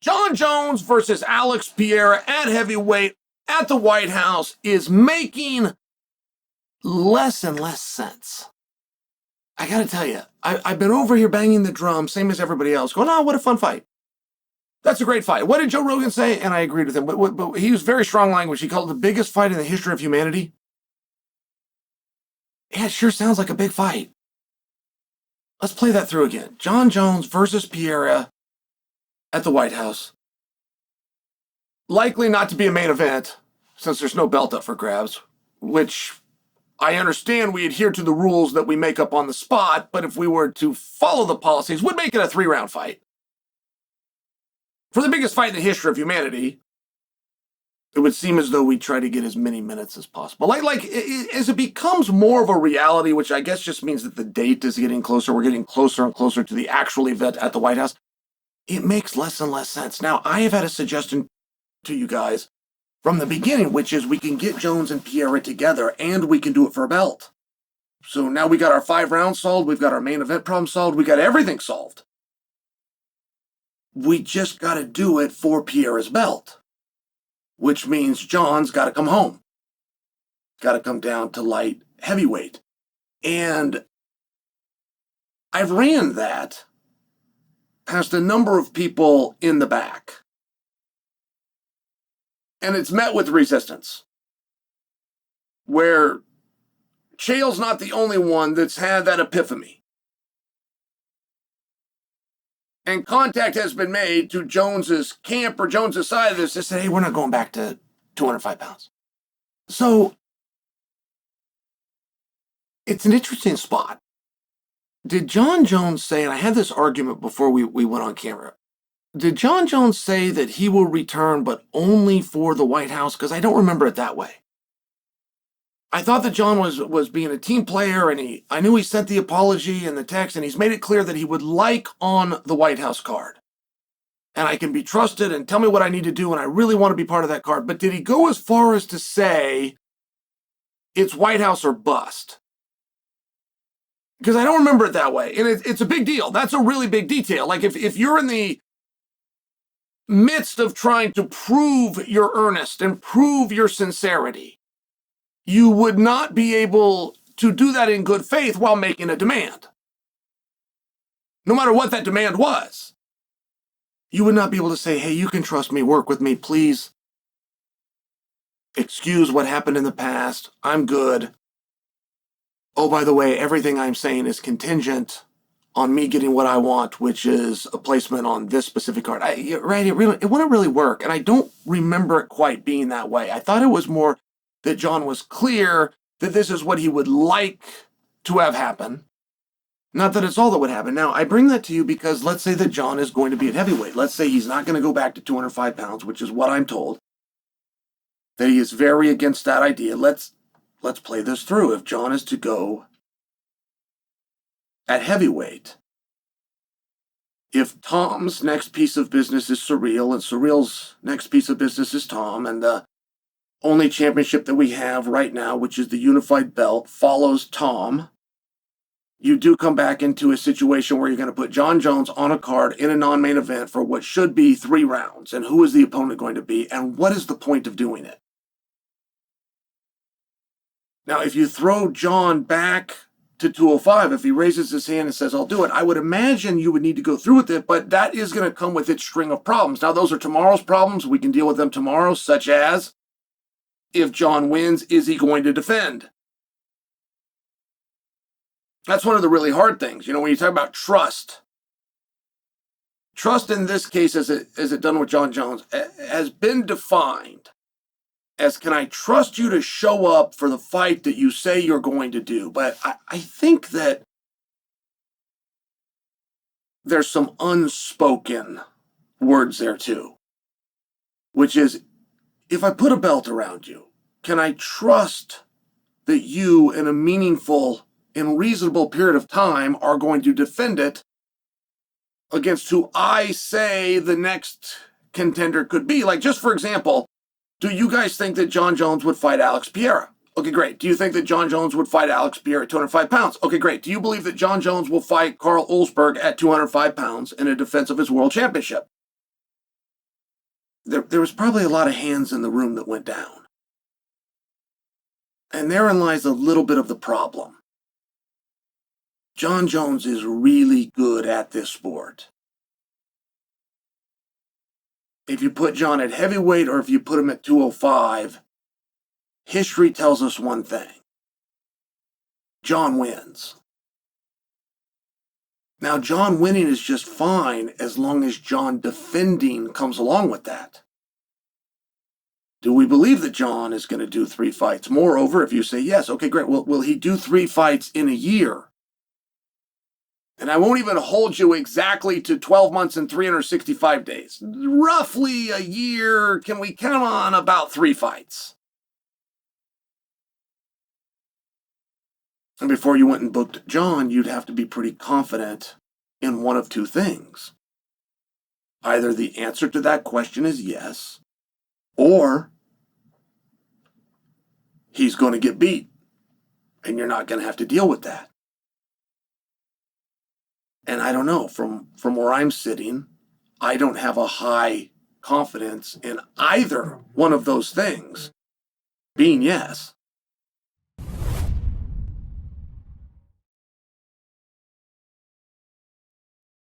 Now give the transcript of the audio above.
Jon Jones versus Alex Pereira at heavyweight at the White House is making less and less sense. I gotta tell you, I've been over here banging the drum, same as everybody else, going, oh, what a fun fight. That's a great fight. What did Joe Rogan say? And I agreed with him, but he used very strong language. He called it the biggest fight in the history of humanity. Yeah, it sure sounds like a big fight. Let's play that through again. Jon Jones versus Pereira at the White House. Likely not to be a main event, since there's no belt up for grabs, which I understand we adhere to the rules that we make up on the spot, but if we were to follow the policies, would make it a 3-round fight. For the biggest fight in the history of humanity, it would seem as though we try to get as many minutes as possible. As it becomes more of a reality, which I guess just means that the date is getting closer, we're getting closer and closer to the actual event at the White House, it makes less and less sense. Now, I have had a suggestion to you guys from the beginning, which is we can get Jones and Pereira together and we can do it for a belt. So now we got our 5 rounds solved, we've got our main event problem solved, we got everything solved. We just got to do it for Pereira's belt, which means Jon's got to come home. Got to come down to light heavyweight. And I've ran that past a number of people in the back. And it's met with resistance. Where Chael's not the only one that's had that epiphany. And contact has been made to Jones's camp or Jones's side of this to say, hey, we're not going back to 205 pounds. So it's an interesting spot. Did Jon Jones say, and I had this argument before we went on camera, did Jon Jones say that he will return but only for the White House? Because I don't remember it that way. I thought that Jon was being a team player, and I knew he sent the apology and the text, and he's made it clear that he would like on the White House card. And I can be trusted and tell me what I need to do, and I really want to be part of that card. But did he go as far as to say it's White House or bust? Because I don't remember it that way. And it's a big deal. That's a really big detail. Like if you're in the midst of trying to prove your earnest and prove your sincerity, you would not be able to do that in good faith while making a demand. No matter what that demand was. You would not be able to say, hey, you can trust me, work with me, please. Excuse what happened in the past. I'm good. Oh, by the way, everything I'm saying is contingent on me getting what I want, which is a placement on this specific card. It wouldn't really work, and I don't remember it quite being that way. I thought it was more that Jon was clear that this is what he would like to have happen. Not that it's all that would happen. Now, I bring that to you because let's say that Jon is going to be at heavyweight. Let's say he's not going to go back to 205 pounds, which is what I'm told. That he is very against that idea. Let's play this through. If Jon is to go at heavyweight, if Tom's next piece of business is Ciryl, and Cyryl's next piece of business is Tom, and the only championship that we have right now, which is the unified belt, follows Tom, you do come back into a situation where you're going to put Jon Jones on a card in a non-main event for what should be 3 rounds. And who is the opponent going to be? And what is the point of doing it? Now, if you throw Jon back to 205, if he raises his hand and says, I'll do it, I would imagine you would need to go through with it, but that is going to come with its string of problems. Now, those are tomorrow's problems. We can deal with them tomorrow, such as, if Jon wins, is he going to defend? That's one of the really hard things. When you talk about trust in this case, as it done with Jon Jones, has been defined as, can I trust you to show up for the fight that you say you're going to do? But I think that there's some unspoken words there too, which is, if I put a belt around you, can I trust that you, in a meaningful and reasonable period of time, are going to defend it against who I say the next contender could be? Like, just for example, do you guys think that Jon Jones would fight Alex Pereira? Okay, great. Do you think that Jon Jones would fight Alex Pereira at 205 pounds? Okay, great. Do you believe that Jon Jones will fight Carl Ulsberg at 205 pounds in a defense of his world championship? there was probably a lot of hands in the room that went down. And therein lies a little bit of the problem. Jon Jones is really good at this sport. If you put Jon at heavyweight or if you put him at 205, history tells us one thing. Jon wins. Now, Jon winning is just fine as long as Jon defending comes along with that. Do we believe that Jon is going to do 3 fights? Moreover, if you say yes, okay, great. Will he do 3 fights in a year? And I won't even hold you exactly to 12 months and 365 days. Roughly a year, can we count on about 3 fights? And before you went and booked Jon, you'd have to be pretty confident in one of 2 things. Either the answer to that question is yes, or he's going to get beat, and you're not going to have to deal with that. And I don't know, from where I'm sitting, I don't have a high confidence in either one of those things being yes.